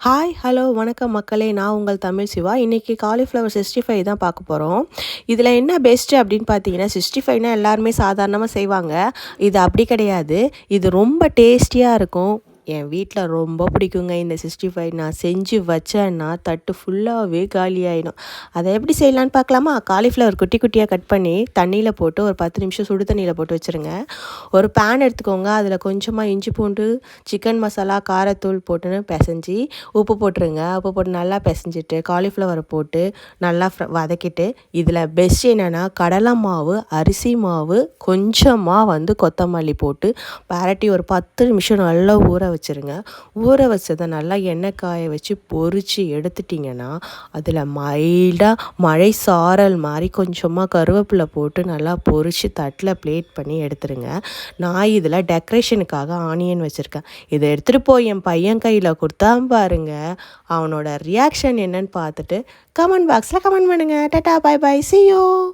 Hi, hello, வணக்கம் மக்களே! நான் உங்கள் தமிழ் சிவா. இன்னைக்கு காலிஃப்ளவர் 65 தான் பார்க்க போறோம். இதில என்ன பெஸ்ட்டு அப்படின்னு பார்த்தீங்கன்னா, 65னா எல்லாருமே சாதாரணமா செய்வாங்க. இது அப்படி கிடையாது. இது ரொம்ப டேஸ்டியா இருக்கும். என் வீட்ல ரொம்ப பிடிக்குங்க இந்த 65. நான் செஞ்சு வச்சேன்னா, தட்டு ஃபுல்லாவே காலியாயிடும். அதை எப்படி செய்யலான்னு பார்க்கலாமா? காலிஃப்ளவர் குட்டி குட்டியாக கட் பண்ணி தண்ணியில போட்டு ஒரு 10 நிமிஷம் சுடு தண்ணியில போட்டு வச்சுருங்க. ஒரு பேன் எடுத்துக்கோங்க. அதில் கொஞ்சமாக இஞ்சி பூண்டு, சிக்கன் மசாலா, காரத்தூள் போட்டுன்னு பெசஞ்சு உப்பு போட்டுருங்க. உப்பு போட்டு நல்லா பிசைஞ்சிட்டு காலிஃப்ளவரை போட்டு நல்லா வதக்கிட்டு, இதில் பெஸ்ட் என்னென்னா கடலை மாவு, அரிசி மாவு, கொஞ்சமாக கொத்தமல்லி போட்டு பரட்டி ஒரு 10 நிமிஷம் நல்லா ஊற வச்சுருங்க. ஊற வச்சதை நல்லா எண்ணெய் காய வச்சு பொரித்து எடுத்துட்டிங்கன்னா, அதில் மைல்டாக மழை சாரல் மாதிரி கொஞ்சமாக கருவேப்பிலை போட்டு நல்லா பொரித்து தட்டில் பிளேட் பண்ணி எடுத்துருங்க. நான் இதில் டெக்கரேஷனுக்காக ஆனியன் வச்சுருக்கேன். இதை எடுத்துகிட்டு போய் என் பையன் கையில் கொடுத்தா பாருங்க, அவனோட ரியாக்ஷன் என்னன்னு பார்த்துட்டு கமெண்ட் பாக்ஸில் கமெண்ட் பண்ணுங்கள். Tata, bye bye, see you.